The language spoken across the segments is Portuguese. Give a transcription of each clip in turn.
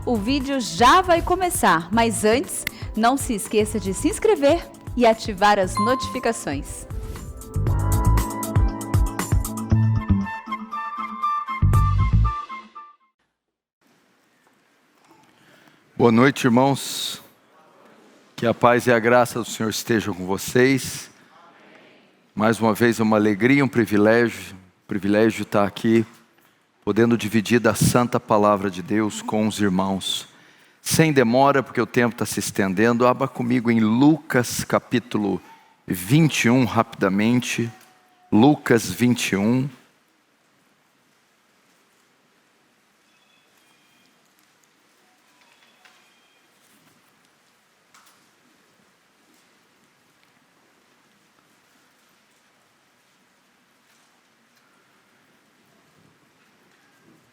O vídeo já vai começar, mas antes, não se esqueça de se inscrever e ativar as notificações. Boa noite, irmãos. Que a paz e a graça do Senhor estejam com vocês. Mais uma vez é uma alegria, um privilégio estar aqui, podendo dividir da santa palavra de Deus com os irmãos. Sem demora, porque o tempo está se estendendo, abra comigo em Lucas capítulo 21, rapidamente. Lucas 21.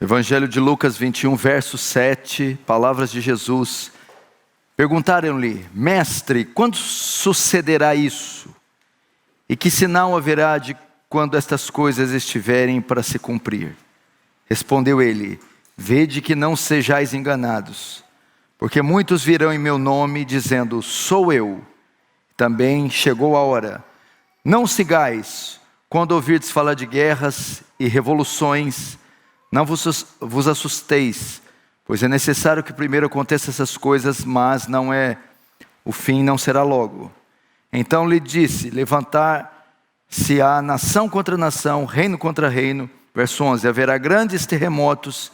Evangelho de Lucas 21, verso 7, palavras de Jesus. Perguntaram-lhe: Mestre, quando sucederá isso? E que sinal haverá de quando estas coisas estiverem para se cumprir? Respondeu ele: Vede que não sejais enganados, porque muitos virão em meu nome, dizendo: Sou eu. Também chegou a hora. Não sigais, quando ouvirdes falar de guerras e revoluções. Não vos assusteis, pois é necessário que primeiro aconteçam essas coisas, mas o fim não será logo. Então lhe disse: levantar-se-á nação contra nação, reino contra reino. Verso 11, haverá grandes terremotos,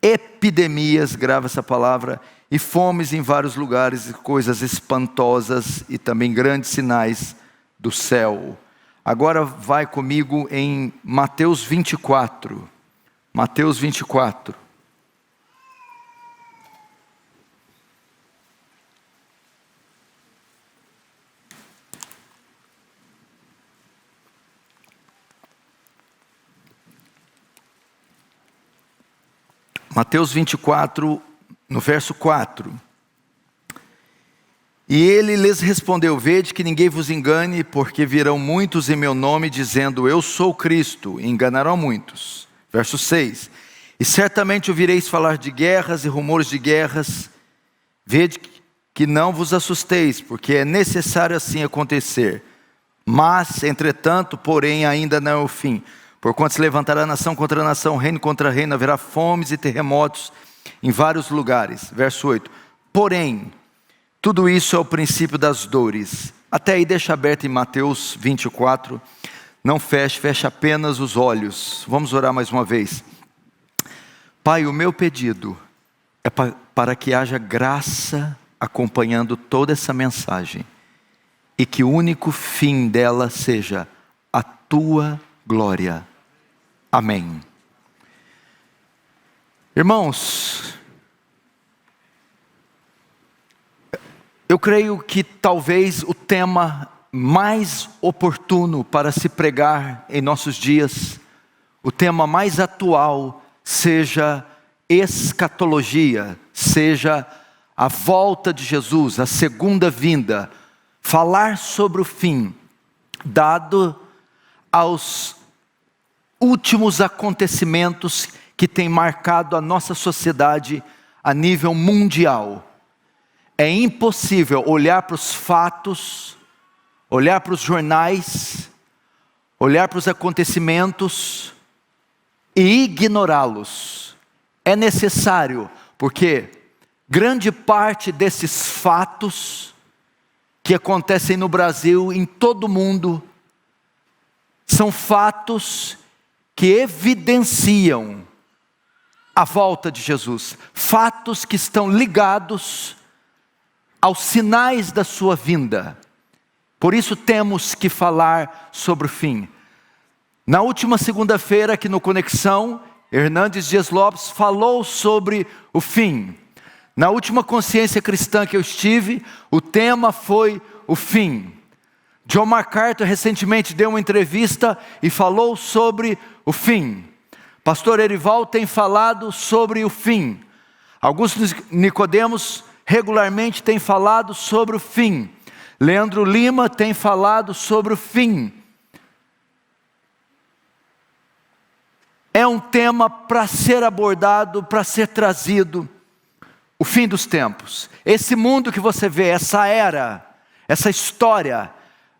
epidemias, grava essa palavra, e fomes em vários lugares, e coisas espantosas, e também grandes sinais do céu. Agora vai comigo em Mateus 24. Mateus 24. Mateus 24, no verso 4. E ele lhes respondeu: Vede que ninguém vos engane, porque virão muitos em meu nome, dizendo: Eu sou Cristo, e enganarão muitos. Verso 6, e certamente ouvireis falar de guerras e rumores de guerras. Vede que não vos assusteis, porque é necessário assim acontecer. Mas, entretanto, porém, ainda não é o fim. Porquanto se levantará nação contra nação, reino contra reino, haverá fomes e terremotos em vários lugares. Verso 8, porém, tudo isso é o princípio das dores. Até aí deixa aberto em Mateus 24. Não feche apenas os olhos. Vamos orar mais uma vez. Pai, o meu pedido é para que haja graça acompanhando toda essa mensagem, e que o único fim dela seja a tua glória. Amém. Irmãos, eu creio que talvez o tema mais oportuno para se pregar em nossos dias, o tema mais atual, seja escatologia, seja a volta de Jesus, a segunda vinda, falar sobre o fim, dado aos últimos acontecimentos que têm marcado a nossa sociedade a nível mundial. É impossível olhar para os fatos, olhar para os jornais, olhar para os acontecimentos e ignorá-los. É necessário, porque grande parte desses fatos que acontecem no Brasil, em todo o mundo, são fatos que evidenciam a volta de Jesus. Fatos que estão ligados aos sinais da sua vinda. Por isso temos que falar sobre o fim. Na última segunda-feira, aqui no Conexão, Hernandes Dias Lopes falou sobre o fim. Na última consciência cristã que eu estive, o tema foi o fim. John MacArthur recentemente deu uma entrevista e falou sobre o fim. Pastor Erival tem falado sobre o fim. Augusto Nicodemos regularmente tem falado sobre o fim. Leandro Lima tem falado sobre o fim. É um tema para ser abordado, para ser trazido, o fim dos tempos. Esse mundo que você vê, essa era, essa história,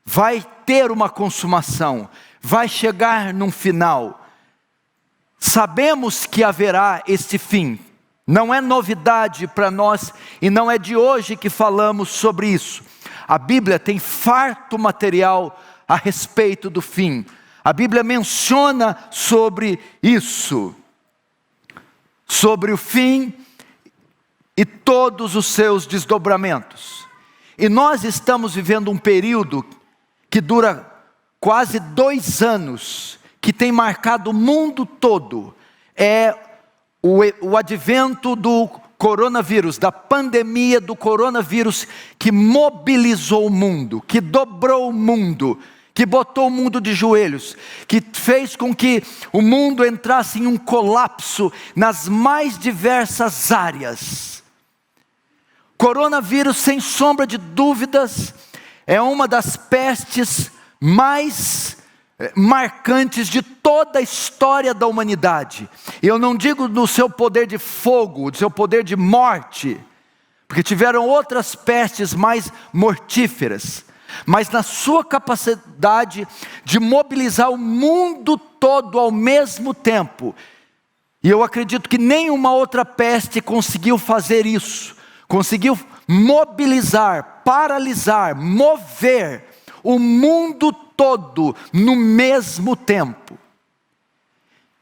vai ter uma consumação, vai chegar num final. Sabemos que haverá este fim. Não é novidade para nós e não é de hoje que falamos sobre isso. A Bíblia tem farto material a respeito do fim. A Bíblia menciona sobre isso, sobre o fim e todos os seus desdobramentos. E nós estamos vivendo um período que dura quase 2 anos, que tem marcado o mundo todo. É o advento do coronavírus, da pandemia do coronavírus, que mobilizou o mundo, que dobrou o mundo, que botou o mundo de joelhos, que fez com que o mundo entrasse em um colapso nas mais diversas áreas. Coronavírus, sem sombra de dúvidas, é uma das pestes mais marcantes de toda a história da humanidade. E eu não digo no seu poder de fogo, do seu poder de morte, porque tiveram outras pestes mais mortíferas, mas na sua capacidade de mobilizar o mundo todo ao mesmo tempo. E eu acredito que nenhuma outra peste conseguiu fazer isso, conseguiu mobilizar, paralisar, mover o mundo todo no mesmo tempo.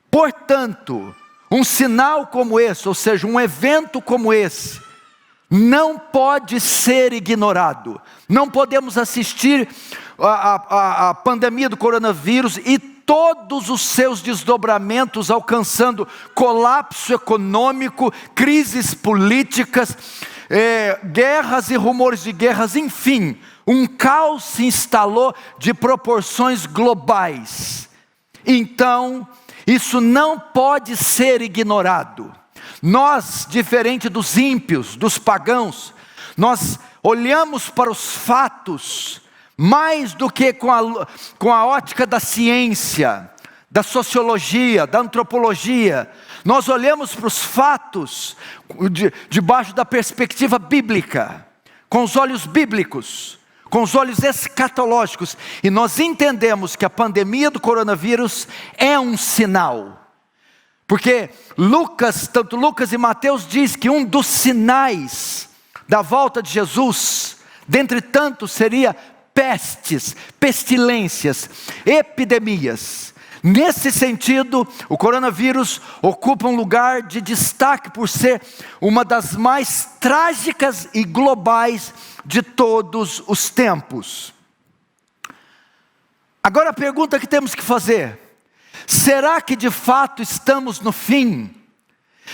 Portanto, um sinal como esse, ou seja, um evento como esse, não pode ser ignorado. Não podemos assistir a pandemia do coronavírus e todos os seus desdobramentos alcançando colapso econômico, crises políticas, guerras e rumores de guerras, enfim, um caos se instalou de proporções globais. Então, isso não pode ser ignorado. Nós, diferente dos ímpios, dos pagãos, nós olhamos para os fatos mais do que com a ótica da ciência, da sociologia, da antropologia. Nós olhamos para os fatos debaixo da perspectiva bíblica, com os olhos bíblicos, com os olhos escatológicos, e nós entendemos que a pandemia do coronavírus é um sinal. Porque tanto Lucas e Mateus diz que um dos sinais da volta de Jesus, dentre tantos, seria pestes, pestilências, epidemias. Nesse sentido, o coronavírus ocupa um lugar de destaque por ser uma das mais trágicas e globais de todos os tempos. Agora a pergunta que temos que fazer: será que de fato estamos no fim?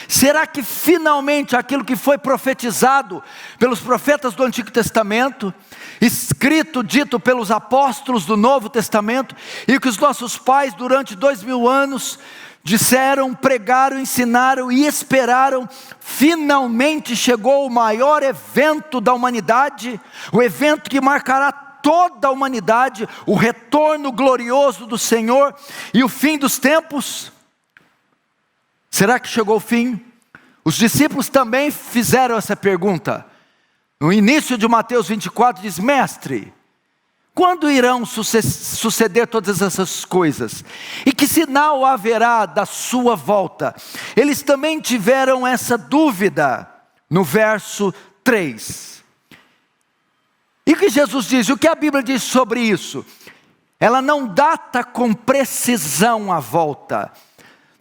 Será que finalmente aquilo que foi profetizado pelos profetas do Antigo Testamento, escrito, dito pelos apóstolos do Novo Testamento, e que os nossos pais durante 2000 anos disseram, pregaram, ensinaram e esperaram, finalmente chegou o maior evento da humanidade, o evento que marcará toda a humanidade, o retorno glorioso do Senhor e o fim dos tempos? Será que chegou o fim? Os discípulos também fizeram essa pergunta. No início de Mateus 24 diz: Mestre, quando irão suceder todas essas coisas? E que sinal haverá da sua volta? Eles também tiveram essa dúvida no verso 3. E o que Jesus diz? O que a Bíblia diz sobre isso? Ela não data com precisão a volta.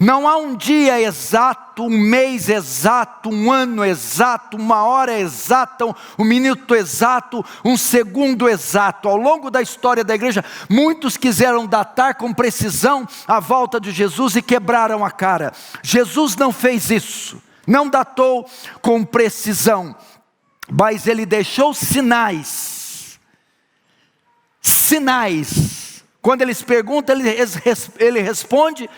Não há um dia exato, um mês exato, um ano exato, uma hora exata, um minuto exato, um segundo exato. Ao longo da história da igreja, muitos quiseram datar com precisão a volta de Jesus e quebraram a cara. Jesus não fez isso, não datou com precisão, mas ele deixou sinais. Sinais. Quando eles perguntam, ele responde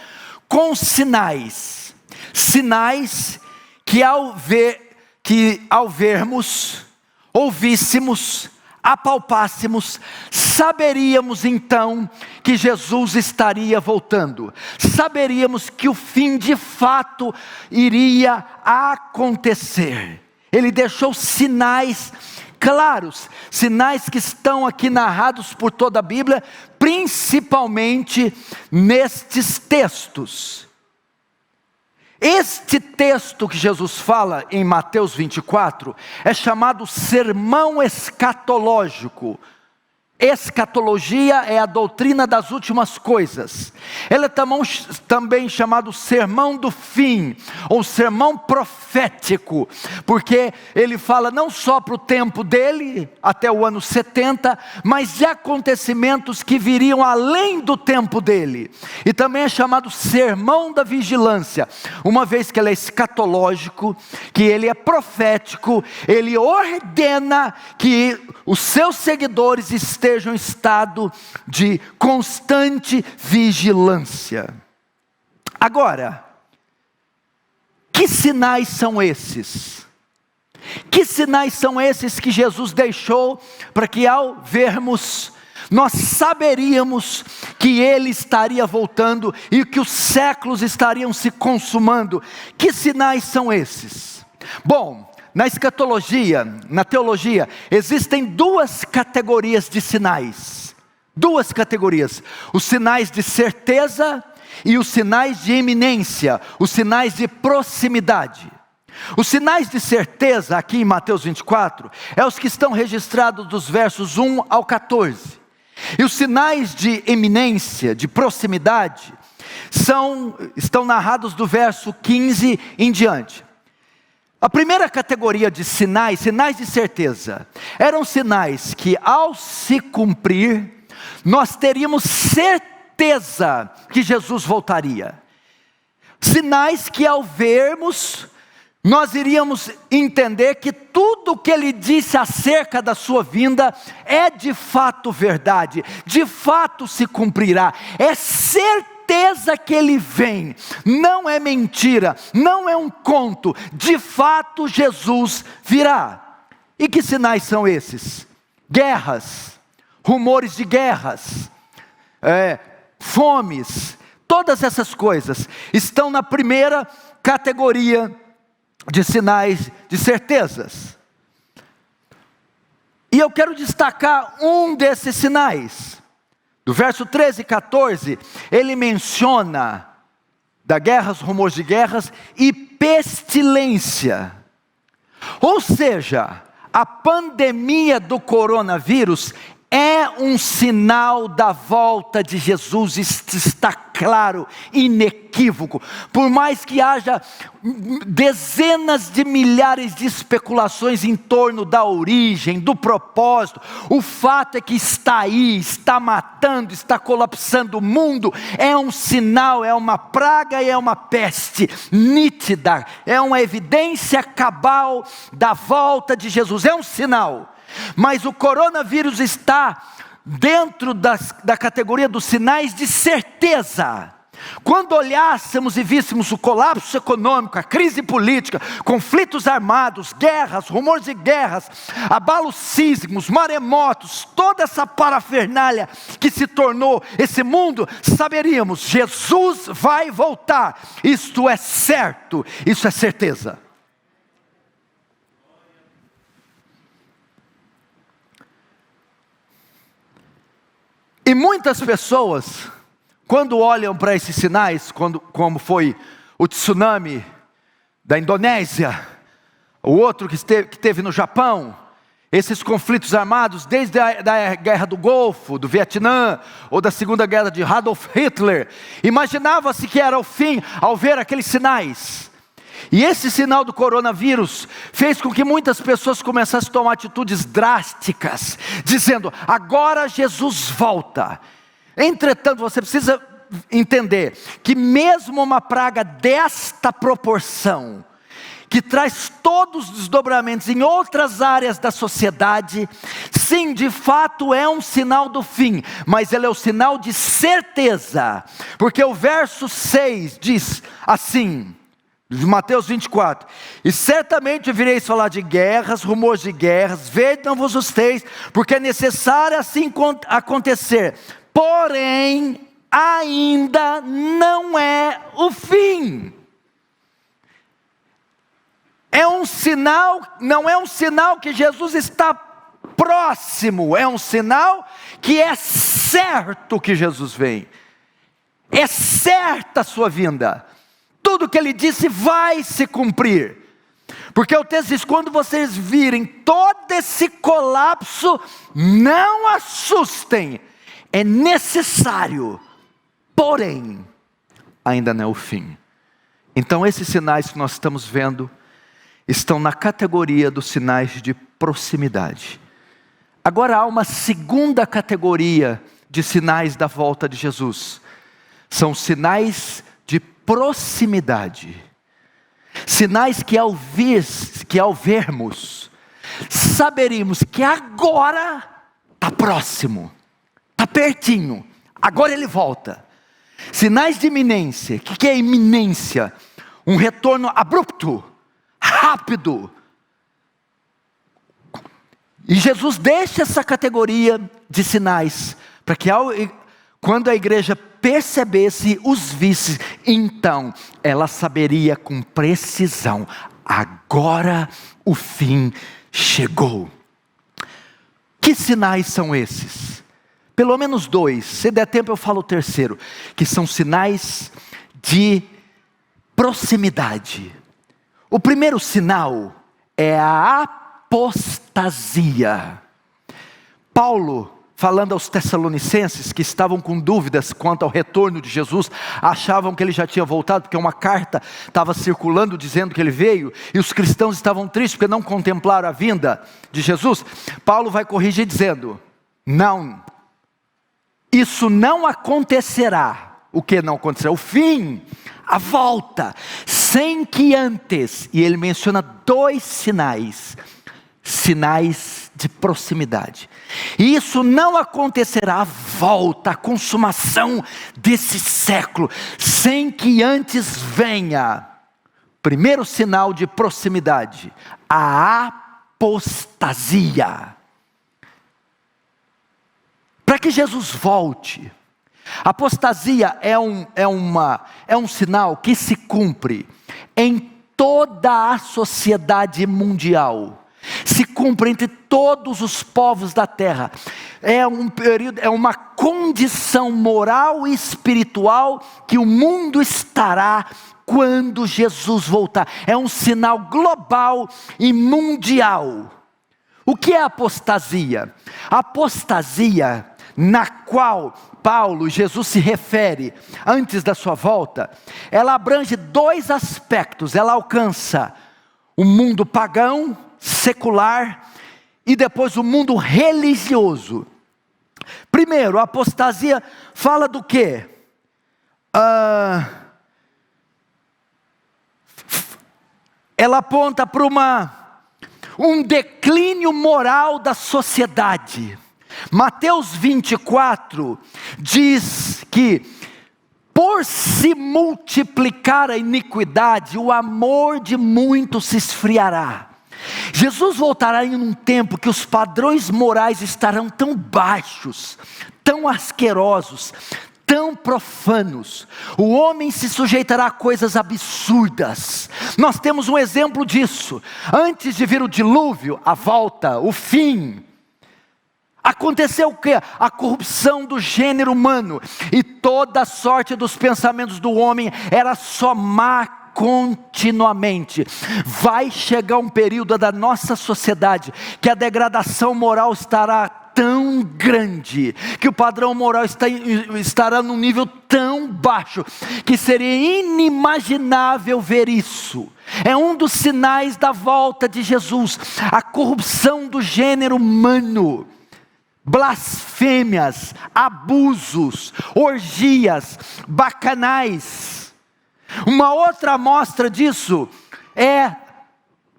com sinais. Sinais que ao vermos, ouvíssemos, apalpássemos, saberíamos então que Jesus estaria voltando. Saberíamos que o fim de fato iria acontecer. Ele deixou sinais claros, sinais que estão aqui narrados por toda a Bíblia, principalmente nestes textos. Este texto que Jesus fala em Mateus 24 é chamado sermão escatológico. Escatologia é a doutrina das últimas coisas. Ele é também chamado sermão do fim, ou sermão profético, porque ele fala não só para o tempo dele, até o ano 70, mas de acontecimentos que viriam além do tempo dele. E também é chamado sermão da vigilância, uma vez que ele é escatológico, que ele é profético, ele ordena que os seus seguidores estejam em estado de constante vigilância. Agora, que sinais são esses? Que sinais são esses que Jesus deixou para que ao vermos, nós saberíamos que Ele estaria voltando e que os séculos estariam se consumando? Que sinais são esses? Bom, na escatologia, na teologia, existem duas categorias de sinais. Duas categorias: os sinais de certeza e os sinais de iminência, os sinais de proximidade. Os sinais de certeza, aqui em Mateus 24, é os que estão registrados dos versos 1 ao 14. E os sinais de iminência, de proximidade, estão narrados do verso 15 em diante. A primeira categoria de sinais, sinais de certeza, eram sinais que ao se cumprir, nós teríamos certeza que Jesus voltaria. Sinais que ao vermos, nós iríamos entender que tudo o que Ele disse acerca da sua vinda é de fato verdade, de fato se cumprirá, é certeza que Ele vem, não é mentira, não é um conto, de fato Jesus virá. E que sinais são esses? Guerras, rumores de guerras, fomes, todas essas coisas estão na primeira categoria de sinais de certezas. E eu quero destacar um desses sinais. Do verso 13 e 14, ele menciona da guerras, rumores de guerras e pestilência. Ou seja, a pandemia do coronavírus é um sinal da volta de Jesus, isto está claro, inequívoco. Por mais que haja dezenas de milhares de especulações em torno da origem, do propósito, o fato é que está aí, está matando, está colapsando o mundo, é um sinal, é uma praga e é uma peste nítida, é uma evidência cabal da volta de Jesus, é um sinal. Mas o coronavírus está dentro da categoria dos sinais de certeza. Quando olhássemos e víssemos o colapso econômico, a crise política, conflitos armados, guerras, rumores de guerras, abalos sísmicos, maremotos, toda essa parafernália que se tornou esse mundo, saberíamos, Jesus vai voltar. Isto é certo, isso é certeza. E muitas pessoas, quando olham para esses sinais, como foi o tsunami da Indonésia, o outro que teve no Japão, esses conflitos armados, desde a Guerra do Golfo, do Vietnã, ou da Segunda Guerra de Adolf Hitler, imaginava-se que era o fim ao ver aqueles sinais. E esse sinal do coronavírus fez com que muitas pessoas começassem a tomar atitudes drásticas, dizendo, agora Jesus volta. Entretanto, você precisa entender que mesmo uma praga desta proporção, que traz todos os desdobramentos em outras áreas da sociedade, sim, de fato é um sinal do fim, mas ele é o sinal de certeza, porque o verso 6 diz assim, de Mateus 24, e certamente vireis falar de guerras, rumores de guerras, vede não vos assusteis, porque é necessário assim acontecer, porém, ainda não é o fim. É um sinal, não é um sinal que Jesus está próximo, é um sinal que é certo que Jesus vem. É certa a sua vinda. Tudo que ele disse vai se cumprir. Porque o texto diz, quando vocês virem todo esse colapso, não assustem. É necessário, porém, ainda não é o fim. Então esses sinais que nós estamos vendo, estão na categoria dos sinais de proximidade. Agora há uma segunda categoria de sinais da volta de Jesus. São sinais de proximidade. Sinais que ao vermos, saberíamos que agora está próximo, está pertinho, agora ele volta. Sinais de iminência. O que é iminência? Um retorno abrupto, rápido. E Jesus deixa essa categoria de sinais, para que quando a igreja percebesse, os visse, então ela saberia com precisão, agora o fim chegou. Que sinais são esses? Pelo menos dois, se der tempo eu falo o terceiro, que são sinais de proximidade. O primeiro sinal é a apostasia. Paulo, falando aos Tessalonicenses que estavam com dúvidas quanto ao retorno de Jesus, achavam que ele já tinha voltado, porque uma carta estava circulando dizendo que ele veio, e os cristãos estavam tristes porque não contemplaram a vinda de Jesus. Paulo vai corrigir dizendo, não, isso não acontecerá. O que não acontecerá? O fim, a volta, sem que antes, e ele menciona dois sinais de proximidade. E isso não acontecerá, a volta, a consumação desse século, sem que antes venha. Primeiro sinal de proximidade, a apostasia. Para que Jesus volte, apostasia é um sinal que se cumpre em toda a sociedade mundial. Se cumpre entre todos os povos da terra. É um período, é uma condição moral e espiritual que o mundo estará quando Jesus voltar. É um sinal global e mundial. O que é apostasia? Apostasia, na qual Paulo e Jesus se refere antes da sua volta, ela abrange dois aspectos. Ela alcança o mundo pagão, secular, e depois o mundo religioso. Primeiro, a apostasia fala do quê? Ela aponta para um declínio moral da sociedade. Mateus 24 diz que por se multiplicar a iniquidade, o amor de muitos se esfriará. Jesus voltará em um tempo que os padrões morais estarão tão baixos, tão asquerosos, tão profanos. O homem se sujeitará a coisas absurdas. Nós temos um exemplo disso. Antes de vir o dilúvio, a volta, o fim, aconteceu o quê? A corrupção do gênero humano, e toda a sorte dos pensamentos do homem era só má continuamente. Vai chegar um período da nossa sociedade que a degradação moral estará tão grande, que o padrão moral estará num nível tão baixo, que seria inimaginável ver isso. É um dos sinais da volta de Jesus, a corrupção do gênero humano. Blasfêmias, abusos, orgias, bacanais. Uma outra amostra disso é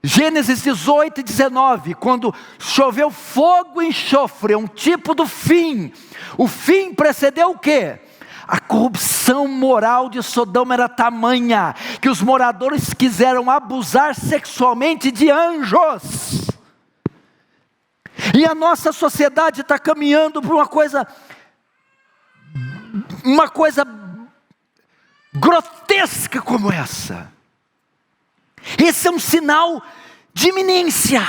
Gênesis 18 e 19, quando choveu fogo e enxofre, é um tipo do fim. O fim precedeu o quê? A corrupção moral de Sodoma era tamanha, que os moradores quiseram abusar sexualmente de anjos. E a nossa sociedade está caminhando para uma coisa grotesca como essa. Esse é um sinal de iminência.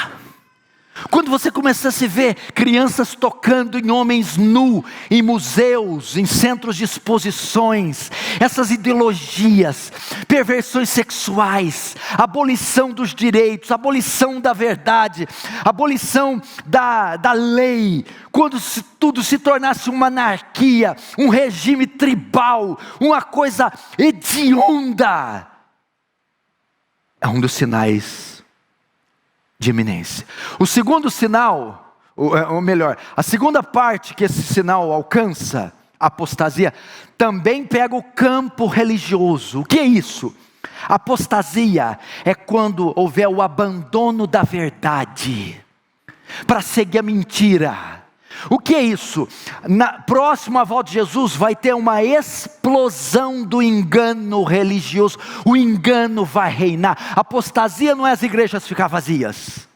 Quando você começa a se ver crianças tocando em homens nus, em museus, em centros de exposições, essas ideologias, perversões sexuais, abolição dos direitos, abolição da verdade, abolição da lei, quando tudo se tornasse uma anarquia, um regime tribal, uma coisa hedionda, é um dos sinais de iminência. O segundo sinal, ou melhor, a segunda parte que esse sinal alcança, a apostasia, também pega o campo religioso. O que é isso? Apostasia é quando houver o abandono da verdade para seguir a mentira. O que é isso? Próximo à volta de Jesus vai ter uma explosão do engano religioso. O engano vai reinar. Apostasia não é as igrejas ficar vazias.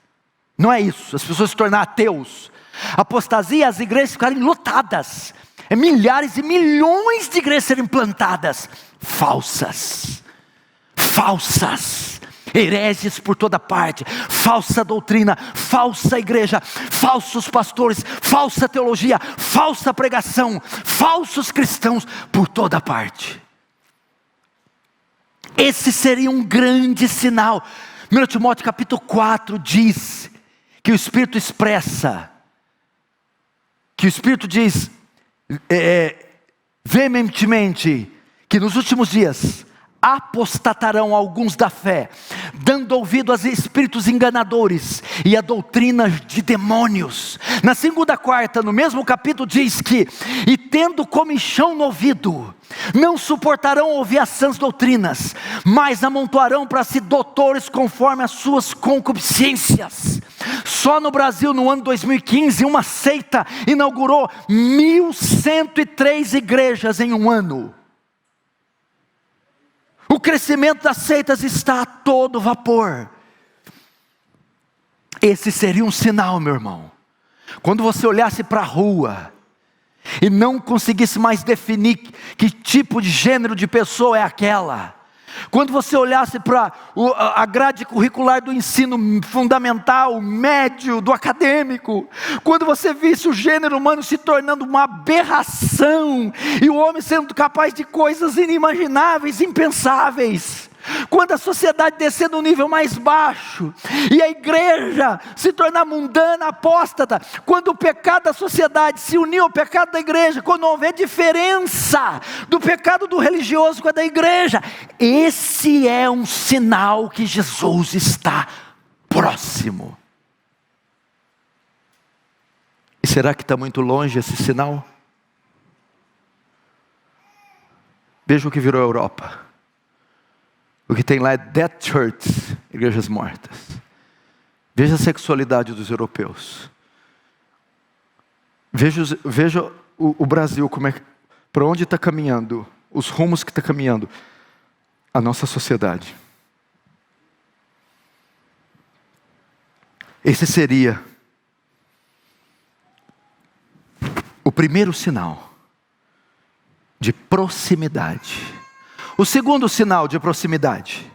Não é isso, as pessoas se tornarem ateus. Apostasia é as igrejas ficarem lotadas. É milhares e milhões de igrejas serem plantadas. Falsas. Hereges por toda parte, falsa doutrina, falsa igreja, falsos pastores, falsa teologia, falsa pregação, falsos cristãos por toda parte. Esse seria um grande sinal. 1 Timóteo capítulo 4 diz que o Espírito expressa, que o Espírito diz veementemente que nos últimos dias apostatarão alguns da fé, dando ouvido aos espíritos enganadores e a doutrinas de demônios. Na segunda quarta, no mesmo capítulo diz que, e tendo comichão no ouvido, não suportarão ouvir as sãs doutrinas, mas amontoarão para si doutores conforme as suas concupiscências. Só no Brasil, no ano 2015, uma seita inaugurou 1.103 igrejas em um ano. O crescimento das seitas está a todo vapor. Esse seria um sinal, meu irmão. Quando você olhasse para a rua e não conseguisse mais definir que tipo de gênero de pessoa é aquela. Quando você olhasse para a grade curricular do ensino fundamental, médio, do acadêmico, quando você visse o gênero humano se tornando uma aberração, e o homem sendo capaz de coisas inimagináveis, impensáveis, quando a sociedade descer no nível mais baixo, e a igreja se tornar mundana, apóstata, quando o pecado da sociedade se unir ao pecado da igreja, quando não houver diferença do pecado do religioso com a da igreja, esse é um sinal que Jesus está próximo. E será que está muito longe esse sinal? Veja o que virou a Europa. O que tem lá é dead churches, igrejas mortas. Veja a sexualidade dos europeus. Veja o Brasil, para onde está caminhando, os rumos que está caminhando a nossa sociedade. Esse seria o primeiro sinal de proximidade. O segundo sinal de proximidade.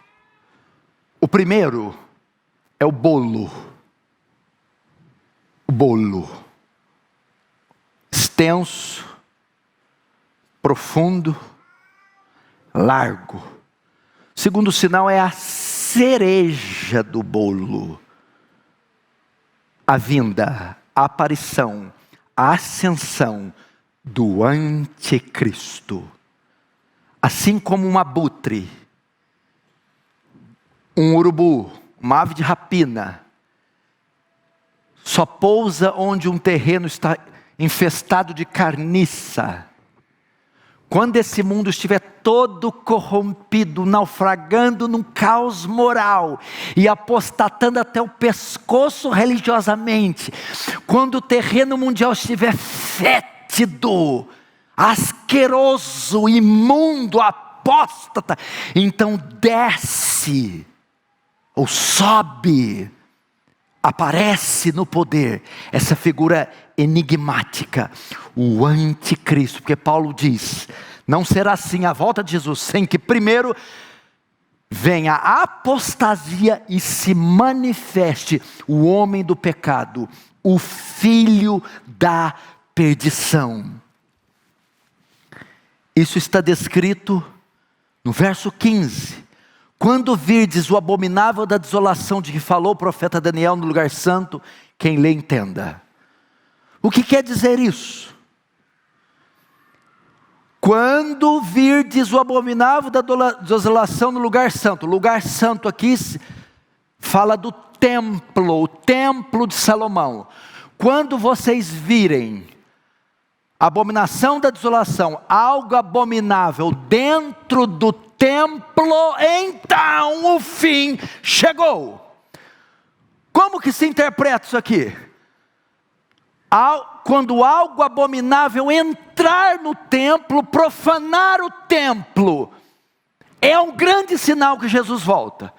O primeiro é o bolo. O bolo. Extenso, profundo, largo. O segundo sinal é a cereja do bolo. A vinda, a aparição, a ascensão do anticristo. Assim como um abutre, um urubu, uma ave de rapina, só pousa onde um terreno está infestado de carniça. Quando esse mundo estiver todo corrompido, naufragando num caos moral e apostatando até o pescoço religiosamente, quando o terreno mundial estiver fétido, asqueroso, imundo, apóstata, então desce, ou sobe, aparece no poder, essa figura enigmática, o anticristo, porque Paulo diz, não será assim a volta de Jesus, sem que primeiro venha a apostasia e se manifeste o homem do pecado, o filho da perdição. Isso está descrito no verso 15. Quando virdes o abominável da desolação de que falou o profeta Daniel no lugar santo, quem lê entenda. O que quer dizer isso? Quando virdes o abominável da desolação no lugar santo. O lugar santo aqui fala do templo, o templo de Salomão. Quando vocês virem a abominação da desolação, algo abominável dentro do templo, então o fim chegou. Como que se interpreta isso aqui? Quando algo abominável entrar no templo, profanar o templo, é um grande sinal que Jesus volta.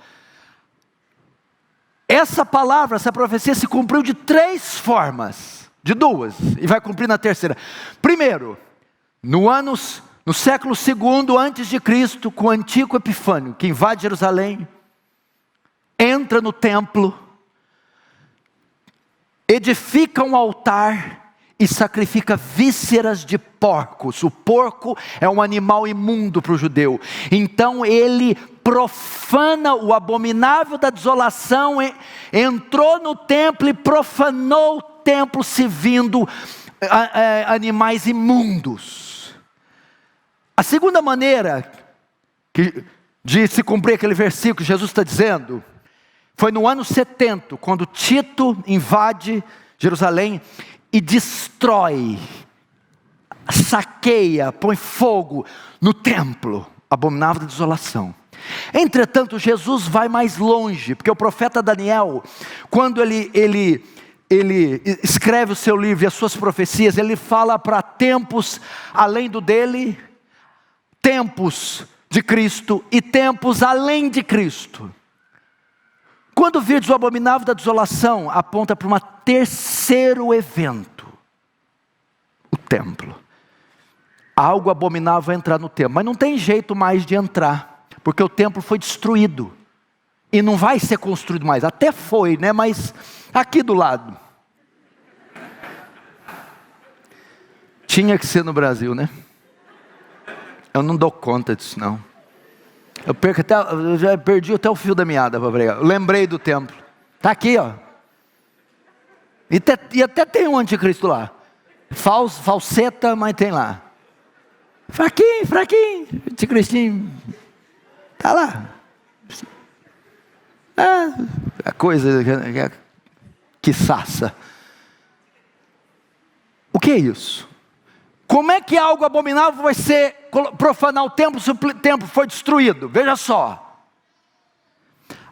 Essa palavra, essa profecia se cumpriu de 3 formas, de 2, e vai cumprir na terceira. Primeiro, no século II antes de Cristo, com o Antíoco Epifânio, que invade Jerusalém, entra no templo, edifica um altar e sacrifica vísceras de porcos. O porco é um animal imundo para o judeu. Então ele profana o abominável da desolação, entrou no templo e profanou o templo, servindo animais imundos. A segunda maneira de se cumprir aquele versículo que Jesus está dizendo, foi no ano 70, quando Tito invade Jerusalém e destrói, saqueia, põe fogo no templo, abominável da desolação. Entretanto, Jesus vai mais longe, porque o profeta Daniel, quando ele escreve o seu livro e as suas profecias, ele fala para tempos além do dele, tempos de Cristo e tempos além de Cristo. Quando virdes o abominável da desolação, aponta para um terceiro evento, o templo. Algo abominável vai entrar no templo, mas não tem jeito mais de entrar, porque o templo foi destruído, e não vai ser construído mais, até foi, né? Mas aqui do lado, tinha que ser no Brasil, né? Eu não dou conta disso não. Eu já perdi até o fio da meada para pregar. Eu lembrei do templo. Está aqui, ó. E até tem um anticristo lá. Falseta, mas tem lá. Fraquinho. Anticristinho. Está lá. A coisa que saça. O que é isso? Como é que algo abominável vai ser profanar o templo se o templo foi destruído? Veja só.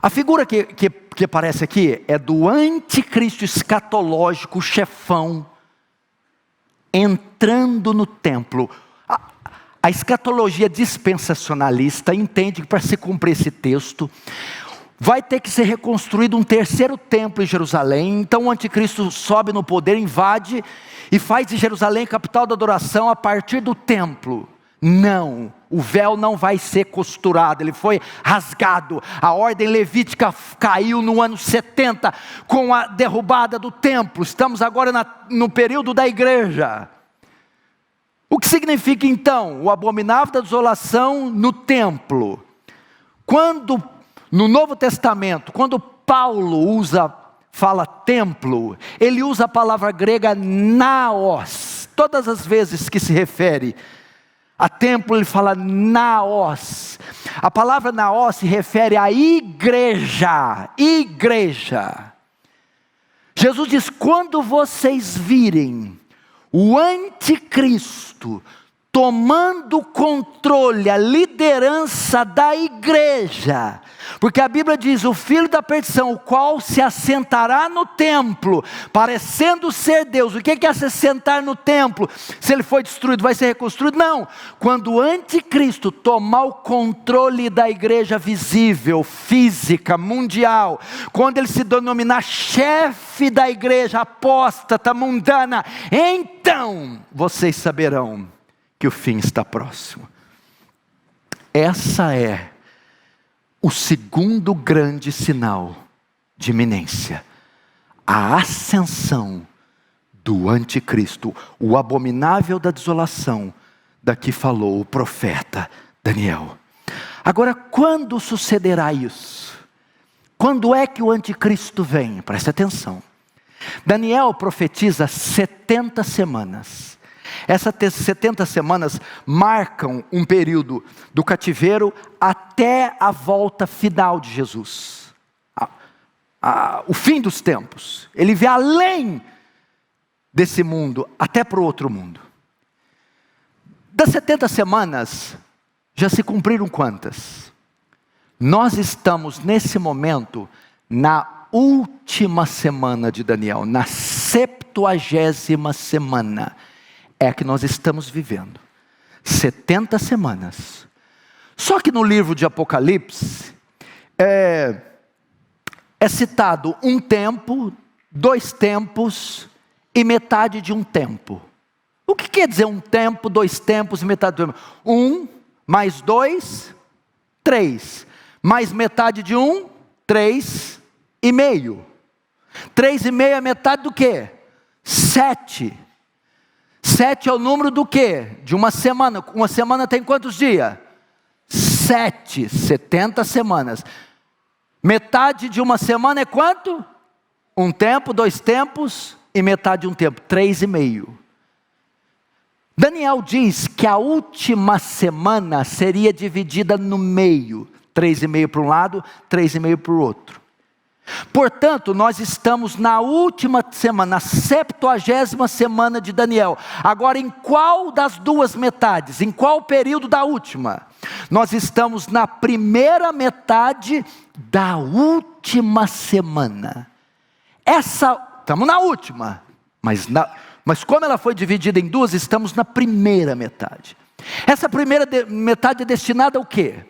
A figura que aparece aqui é do anticristo escatológico, o chefão, entrando no templo. A escatologia dispensacionalista entende que para se cumprir esse texto, vai ter que ser reconstruído um terceiro templo em Jerusalém. Então o anticristo sobe no poder, invade e faz de Jerusalém capital da adoração a partir do templo. Não, o véu não vai ser costurado, ele foi rasgado. A ordem levítica caiu no ano 70 com a derrubada do templo. Estamos agora no período da igreja. O que significa então o abominável da desolação no templo? Quando no Novo Testamento, quando Paulo fala templo, ele usa a palavra grega naos. Todas as vezes que se refere a templo, ele fala naos. A palavra naos se refere à igreja. Jesus diz: quando vocês virem o anticristo tomando controle, a liderança da igreja, porque a Bíblia diz: o filho da perdição, o qual se assentará no templo, parecendo ser Deus. O que é se assentar no templo? Se ele foi destruído, vai ser reconstruído? Não, quando o anticristo tomar o controle da igreja visível, física, mundial, quando ele se denominar chefe da igreja apóstata, mundana, então vocês saberão que o fim está próximo. Essa é o segundo grande sinal de iminência: a ascensão do anticristo, o abominável da desolação, da que falou o profeta Daniel. Agora, quando sucederá isso? Quando é que o anticristo vem? Preste atenção. Daniel profetiza 70 semanas. Essas 70 semanas marcam um período do cativeiro até a volta final de Jesus. O fim dos tempos. Ele vê além desse mundo, até para o outro mundo. Das 70 semanas, já se cumpriram quantas? Nós estamos nesse momento na última semana de Daniel, na 70ª semana é que nós estamos vivendo. 70 semanas. Só que no livro de Apocalipse é citado um tempo, 2 tempos e metade de um tempo. O que quer dizer um tempo, 2 tempos e metade de um tempo? 1 mais 2, 3. Mais metade de 1, 3,5. 3,5 é metade do quê? 7. 7 é o número do quê? De uma semana. Uma semana tem quantos dias? 7. 70 semanas. Metade de uma semana é quanto? 1 tempo, 2 tempos e metade de um tempo. 3,5. Daniel diz que a última semana seria dividida no meio. 3,5 para um lado, 3,5 para o outro. Portanto, nós estamos na última semana, na 70ª semana de Daniel. Agora, em qual das 2 metades? Em qual período da última? Nós estamos na primeira metade da última semana. Estamos na última, mas como ela foi dividida em 2, estamos na primeira metade. Essa primeira metade é destinada ao quê?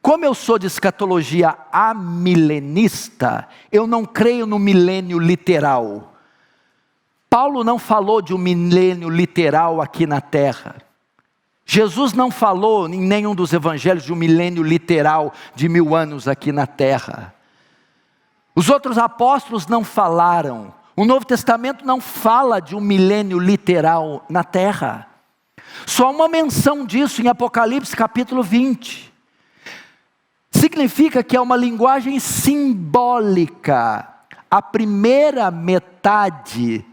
Como eu sou de escatologia amilenista, eu não creio no milênio literal. Paulo não falou de um milênio literal aqui na terra. Jesus não falou em nenhum dos evangelhos de um milênio literal de 1000 anos aqui na terra. Os outros apóstolos não falaram. O Novo Testamento não fala de um milênio literal na terra. Só uma menção disso em Apocalipse capítulo 20. Significa que é uma linguagem simbólica. A primeira metade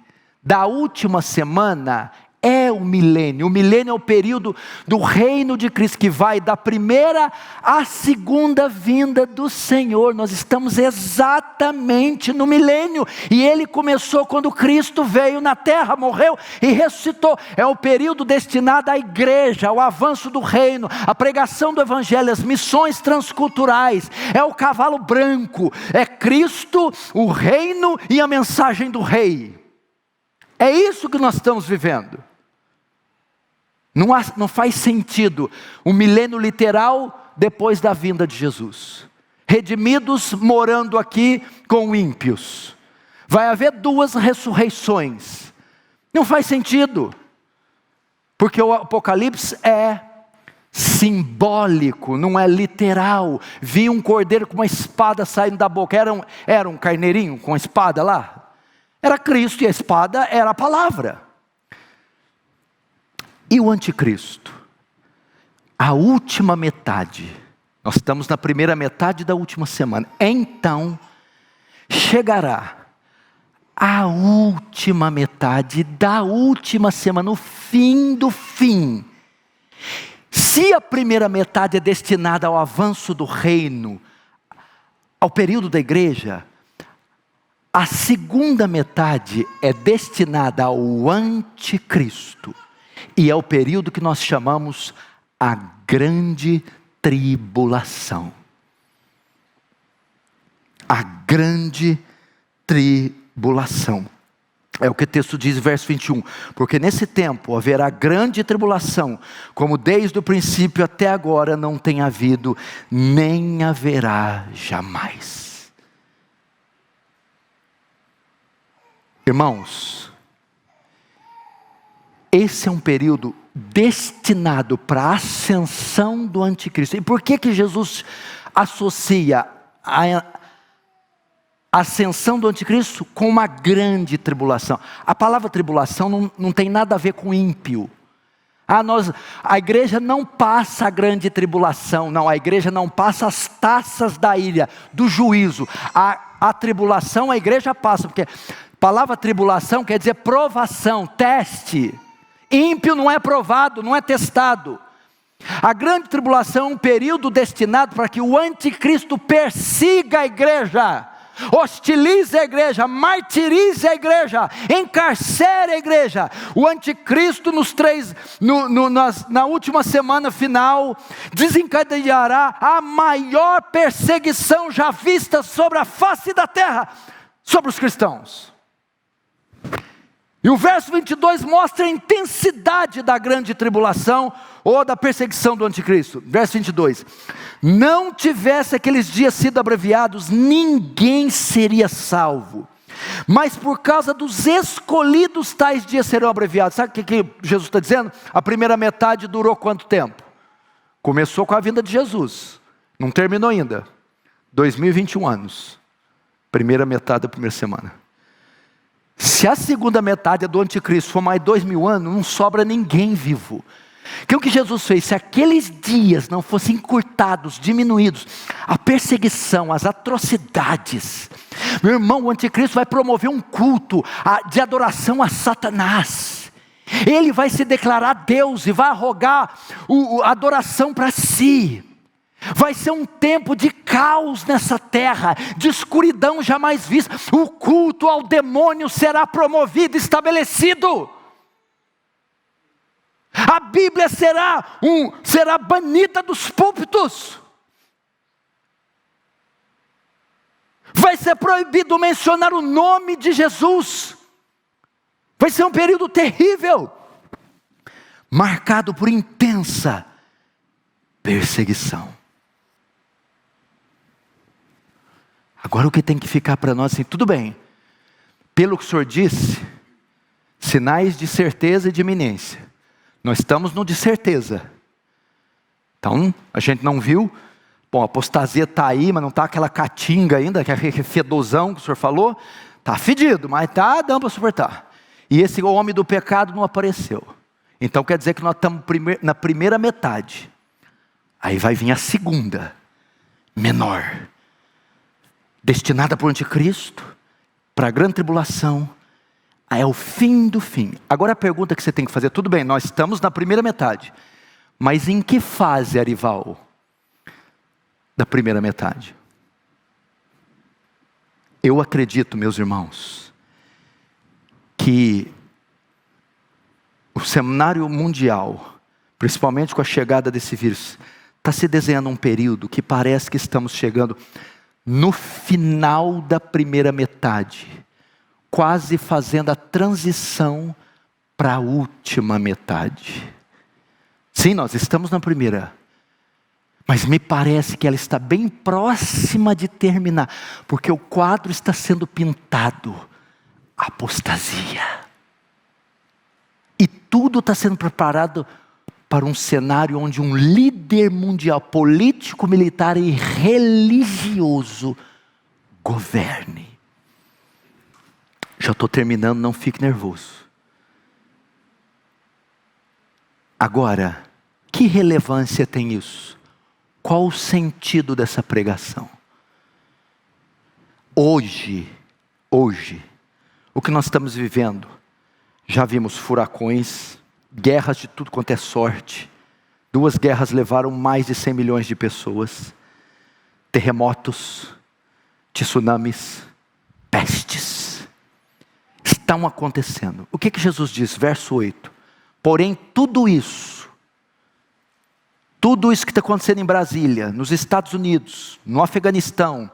da última semana é o milênio. O milênio é o período do reino de Cristo, que vai da primeira à segunda vinda do Senhor. Nós estamos exatamente no milênio. E ele começou quando Cristo veio na terra, morreu e ressuscitou. É o período destinado à igreja, ao avanço do reino, à pregação do evangelho, às missões transculturais. É o cavalo branco, é Cristo, o reino e a mensagem do rei. É isso que nós estamos vivendo. Não faz sentido o milênio literal depois da vinda de Jesus. Redimidos morando aqui com ímpios. Vai haver 2 ressurreições. Não faz sentido. Porque o Apocalipse é simbólico, não é literal. Vi um cordeiro com uma espada saindo da boca. Era um carneirinho com a espada lá? Era Cristo e a espada era a palavra. E o anticristo? A última metade. Nós estamos na primeira metade da última semana. Então, chegará a última metade da última semana, o fim do fim. Se a primeira metade é destinada ao avanço do reino, ao período da igreja, a segunda metade é destinada ao anticristo. E é o período que nós chamamos a grande tribulação. A grande tribulação. É o que o texto diz, verso 21. Porque nesse tempo haverá grande tribulação, como desde o princípio até agora não tem havido, nem haverá jamais. Irmãos, esse é um período destinado para a ascensão do anticristo. E por que Jesus associa a ascensão do anticristo com uma grande tribulação. A palavra tribulação não tem nada a ver com ímpio. A igreja não passa a grande tribulação, não, a igreja não passa as taças da ilha, do juízo. A tribulação a igreja passa, porque a palavra tribulação quer dizer provação, teste. Ímpio não é provado, não é testado. A grande tribulação é um período destinado para que o anticristo persiga a igreja, hostilize a igreja, martirize a igreja, encarcere a igreja. O anticristo na última semana final desencadeará a maior perseguição já vista sobre a face da terra, sobre os cristãos. E o verso 22 mostra a intensidade da grande tribulação ou da perseguição do anticristo. Verso 22. Não tivesse aqueles dias sido abreviados, ninguém seria salvo. Mas por causa dos escolhidos, tais dias serão abreviados. Sabe o que Jesus está dizendo? A primeira metade durou quanto tempo? Começou com a vinda de Jesus. Não terminou ainda. 2021 anos. Primeira metade da primeira semana. Se a segunda metade do anticristo for mais 2000 anos, não sobra ninguém vivo. Que o que Jesus fez, se aqueles dias não fossem encurtados, diminuídos, a perseguição, as atrocidades, meu irmão, o anticristo vai promover um culto de adoração a Satanás. Ele vai se declarar Deus e vai arrogar a adoração para si. Vai ser um tempo de caos nessa terra, de escuridão jamais vista. O culto ao demônio será promovido, estabelecido. A Bíblia será banida dos púlpitos. Vai ser proibido mencionar o nome de Jesus. Vai ser um período terrível, marcado por intensa perseguição. Agora o que tem que ficar para nós assim, tudo bem, pelo que o Senhor disse, sinais de certeza e de iminência. Nós estamos no de certeza. Então, a gente não viu, bom, a apostasia está aí, mas não está aquela catinga ainda, aquele fedozão que o Senhor falou, está fedido, mas está dando para suportar. E esse homem do pecado não apareceu. Então quer dizer que nós estamos na primeira metade. Aí vai vir a segunda, menor, destinada para o anticristo, para a grande tribulação. É o fim do fim. Agora a pergunta que você tem que fazer, tudo bem, nós estamos na primeira metade, mas em que fase, Arival, da primeira metade? Eu acredito, meus irmãos, que o cenário mundial, principalmente com a chegada desse vírus, está se desenhando um período que parece que estamos chegando no final da primeira metade, quase fazendo a transição para a última metade. Sim, nós estamos na primeira, mas me parece que ela está bem próxima de terminar, porque o quadro está sendo pintado, apostasia. E tudo está sendo preparado para um cenário onde um líder mundial, político, militar e religioso governe. Já estou terminando, não fique nervoso. Agora, que relevância tem isso? Qual o sentido dessa pregação? Hoje, o que nós estamos vivendo, já vimos furacões, guerras de tudo quanto é sorte. 2 guerras levaram mais de 100 milhões de pessoas. Terremotos, tsunamis, pestes. Estão acontecendo. O que Jesus diz? Verso 8. Porém, tudo isso que está acontecendo em Brasília, nos Estados Unidos, no Afeganistão,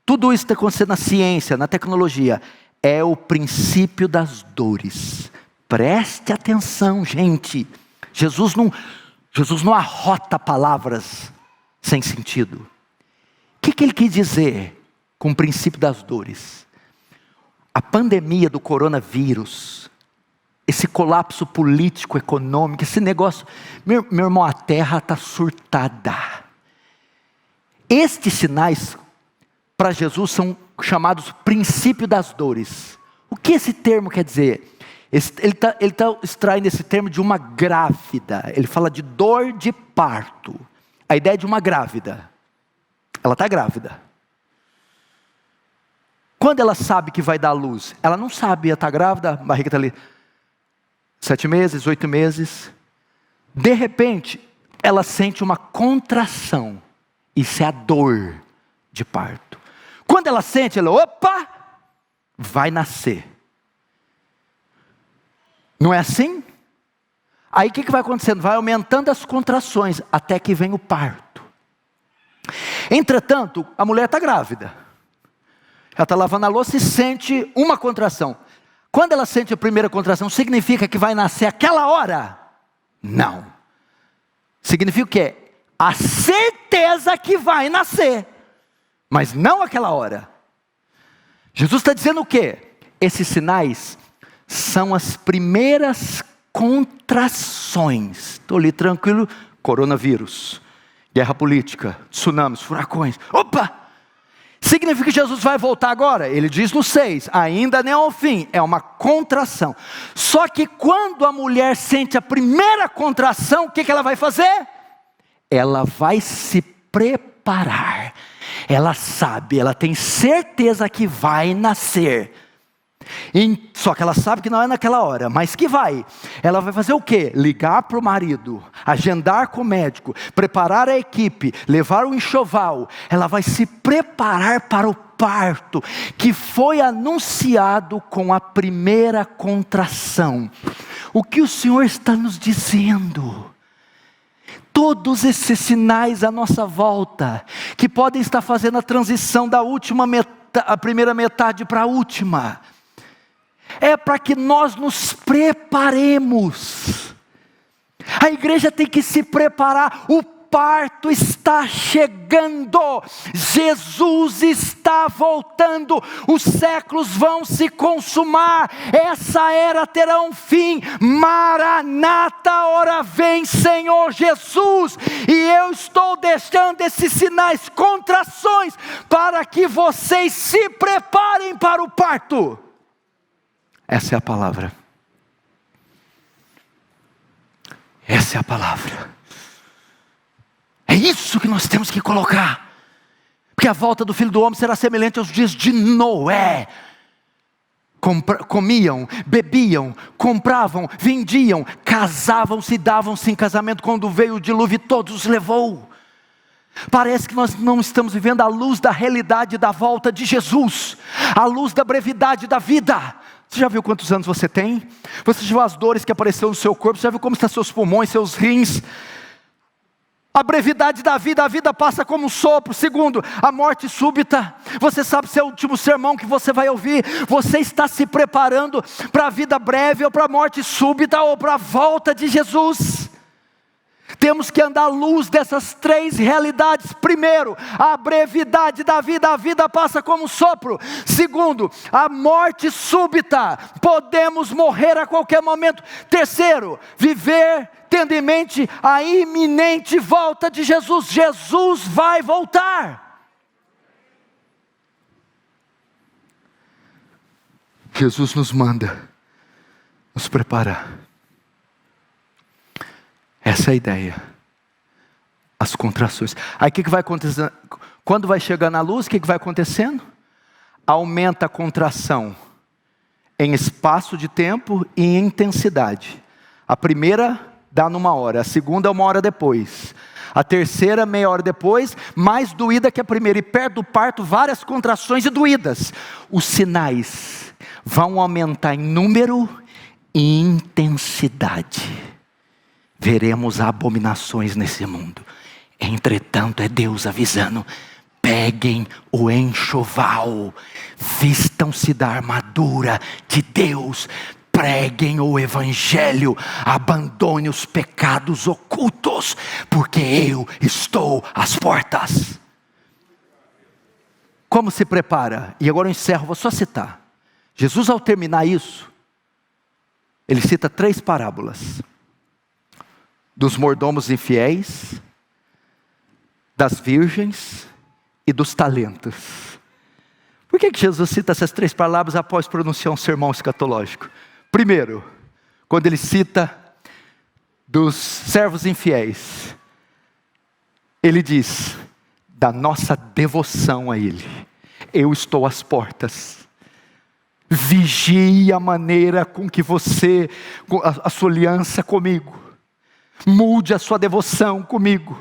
tudo isso que está acontecendo na ciência, na tecnologia, é o princípio das dores. Preste atenção, gente. Jesus não arrota palavras sem sentido. O que ele quis dizer com o princípio das dores? A pandemia do coronavírus, esse colapso político, econômico, esse negócio, meu irmão, a terra está surtada. Estes sinais, para Jesus, são chamados princípio das dores. O que esse termo quer dizer? Ele está extraindo esse termo de uma grávida. Ele fala de dor de parto. A ideia é de uma grávida. Ela está grávida. Quando ela sabe que vai dar à luz? Ela não sabe, ela está grávida, a barriga está ali 7 meses, 8 meses. De repente, ela sente uma contração. Isso é a dor de parto. Quando ela sente, ela, opa, vai nascer. Não é assim? Aí o que vai acontecendo? Vai aumentando as contrações, até que vem o parto. Entretanto, a mulher está grávida. Ela está lavando a louça e sente uma contração. Quando ela sente a primeira contração, significa que vai nascer aquela hora? Não. Significa o quê? A certeza que vai nascer, mas não aquela hora. Jesus está dizendo o quê? Esses sinais são as primeiras contrações. Estou ali tranquilo, coronavírus, guerra política, tsunamis, furacões. Opa! Significa que Jesus vai voltar agora? Ele diz no 6, ainda nem ao fim, é uma contração. Só que quando a mulher sente a primeira contração, o que ela vai fazer? Ela vai se preparar. Ela sabe, ela tem certeza que vai nascer. Só que ela sabe que não é naquela hora, mas que vai. Ela vai fazer o quê? Ligar para o marido, agendar com o médico, preparar a equipe, levar o enxoval. Ela vai se preparar para o parto, que foi anunciado com a primeira contração. O que o Senhor está nos dizendo? Todos esses sinais à nossa volta, que podem estar fazendo a transição da a primeira metade para a última, é para que nós nos preparemos. A igreja tem que se preparar. O parto está chegando. Jesus está voltando. Os séculos vão se consumar. Essa era terá um fim. Maranata, ora vem Senhor Jesus. E eu estou deixando esses sinais, contrações, para que vocês se preparem para o parto. Essa é a palavra. Essa é a palavra. É isso que nós temos que colocar. Porque a volta do Filho do Homem será semelhante aos dias de Noé. Comiam, bebiam, compravam, vendiam, casavam-se, davam-se em casamento. Quando veio o dilúvio, todos os levou. Parece que nós não estamos vivendo a luz da realidade da volta de Jesus. A luz da brevidade da vida. Você já viu quantos anos você tem? Você já viu as dores que apareceram no seu corpo? Você já viu como estão seus pulmões, seus rins? A brevidade da vida, a vida passa como um sopro. Segundo, a morte súbita. Você sabe se é o último sermão que você vai ouvir. Você está se preparando para a vida breve, ou para a morte súbita, ou para a volta de Jesus. Temos que andar à luz dessas 3 realidades. Primeiro, a brevidade da vida. A vida passa como um sopro. Segundo, a morte súbita. Podemos morrer a qualquer momento. Terceiro, viver tendo em mente a iminente volta de Jesus. Jesus vai voltar. Jesus nos manda nos preparar. Essa é a ideia. As contrações. Aí o que vai acontecendo? Quando vai chegar na luz, o que vai acontecendo? Aumenta a contração em espaço de tempo e em intensidade. A primeira dá numa hora, a segunda 1 hora depois. A terceira meia hora depois, mais doída que a primeira. E perto do parto, várias contrações e doídas. Os sinais vão aumentar em número e intensidade. Veremos abominações nesse mundo. Entretanto, é Deus avisando: peguem o enxoval, vistam-se da armadura de Deus, preguem o evangelho, abandone os pecados ocultos, porque eu estou às portas. Como se prepara? E agora eu encerro, vou só citar. Jesus, ao terminar isso, ele cita 3 parábolas. Dos mordomos infiéis, das virgens e dos talentos. Por que Jesus cita essas 3 palavras após pronunciar um sermão escatológico? Primeiro, quando ele cita dos servos infiéis, ele diz da nossa devoção a Ele. Eu estou às portas. Vigie a maneira com que você, a sua aliança comigo. Mude a sua devoção comigo.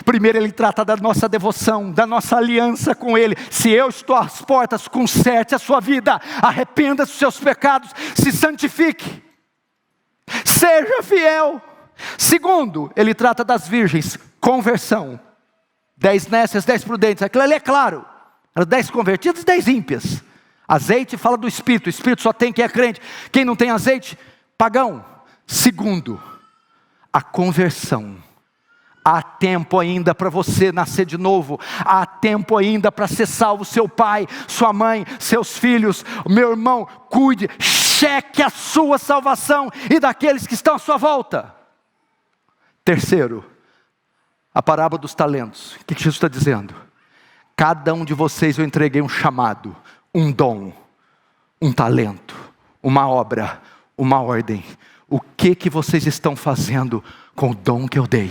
Primeiro ele trata da nossa devoção, da nossa aliança com Ele. Se eu estou às portas, conserte a sua vida, arrependa dos seus pecados, se santifique, seja fiel. Segundo, ele trata das virgens, conversão. 10 nécias, 10 prudentes, aquilo ali é claro, 10 convertidas, 10 ímpias. Azeite fala do Espírito, o Espírito só tem quem é crente, quem não tem azeite, pagão. Segundo, a conversão. Há tempo ainda para você nascer de novo. Há tempo ainda para ser salvo. Seu pai, sua mãe, seus filhos, meu irmão, cuide, cheque a sua salvação e daqueles que estão à sua volta. Terceiro, a parábola dos talentos. O que Jesus está dizendo? Cada um de vocês eu entreguei um chamado, um dom, um talento, uma obra, uma ordem. O que vocês estão fazendo com o dom que eu dei?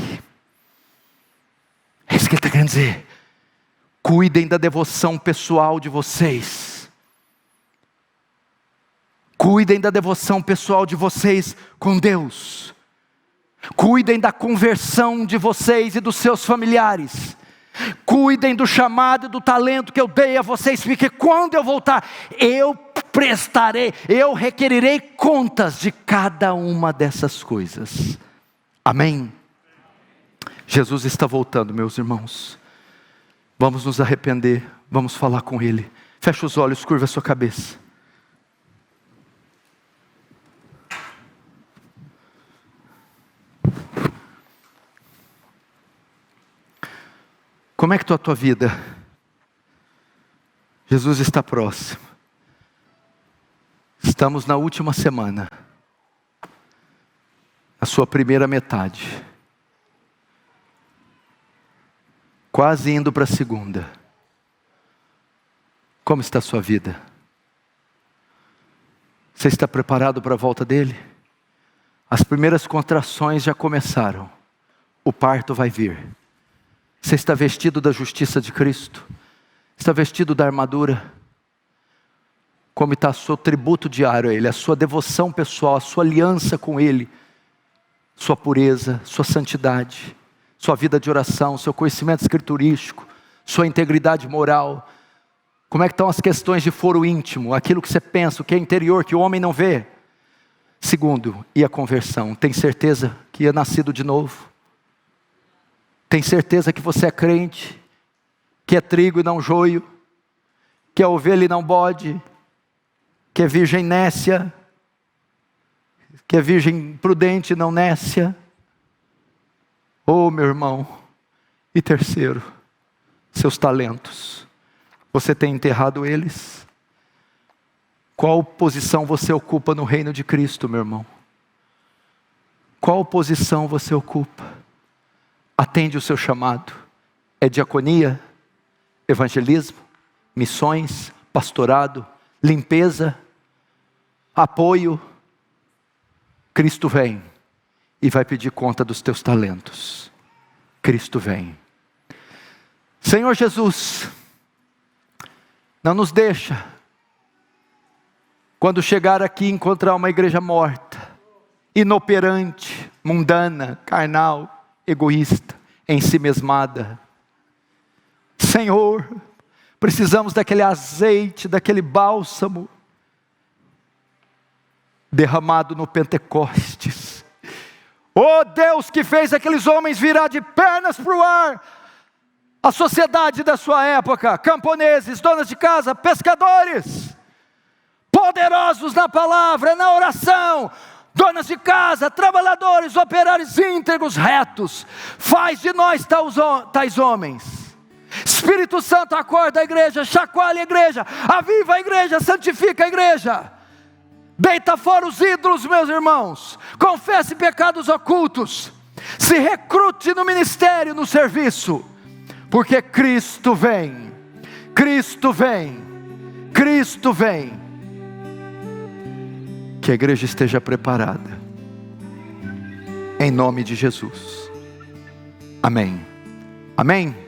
É isso que ele está querendo dizer. Cuidem da devoção pessoal de vocês. Cuidem da devoção pessoal de vocês com Deus. Cuidem da conversão de vocês e dos seus familiares. Cuidem do chamado e do talento que eu dei a vocês, porque quando eu voltar, eu prestarei, eu requerirei contas de cada uma dessas coisas. Amém? Jesus está voltando, meus irmãos. Vamos nos arrepender, vamos falar com Ele. Feche os olhos, curva a sua cabeça. Como é que está a tua vida? Jesus está próximo. Estamos na última semana, a sua primeira metade. Quase indo para a segunda. Como está a sua vida? Você está preparado para a volta dele? As primeiras contrações já começaram. O parto vai vir. Você está vestido da justiça de Cristo? Está vestido da armadura? Como está o seu tributo diário a Ele, a sua devoção pessoal, a sua aliança com Ele, sua pureza, sua santidade, sua vida de oração, seu conhecimento escriturístico, sua integridade moral? Como é que estão as questões de foro íntimo, aquilo que você pensa, o que é interior, que o homem não vê? Segundo, e a conversão? Tem certeza que é nascido de novo? Tem certeza que você é crente? Que é trigo e não joio? Que é ovelha e não bode? Que é virgem nécia? Que é virgem prudente e não nécia? Oh, meu irmão. E terceiro, seus talentos. Você tem enterrado eles? Qual posição você ocupa no reino de Cristo, meu irmão? Qual posição você ocupa? Atende o seu chamado. É diaconia, evangelismo, missões, pastorado, limpeza, apoio. Cristo vem e vai pedir conta dos teus talentos. Cristo vem. Senhor Jesus, não nos deixa, quando chegar aqui, encontrar uma igreja morta, inoperante, mundana, carnal, egoísta, ensimesmada. Senhor, precisamos daquele azeite, daquele bálsamo derramado no Pentecostes. Oh Deus, que fez aqueles homens virar de pernas para o ar, a sociedade da sua época, camponeses, donas de casa, pescadores, poderosos na palavra, na oração, donas de casa, trabalhadores, operários íntegros, retos. Faz de nós tais homens. Espírito Santo, acorda a igreja, chacoalha a igreja, aviva a igreja, santifica a igreja. Deita fora os ídolos, meus irmãos. Confesse pecados ocultos. Se recrute no ministério, no serviço. porque Cristo vem, Cristo vem, Cristo vem. Que a igreja esteja preparada, em nome de Jesus. Amém. Amém.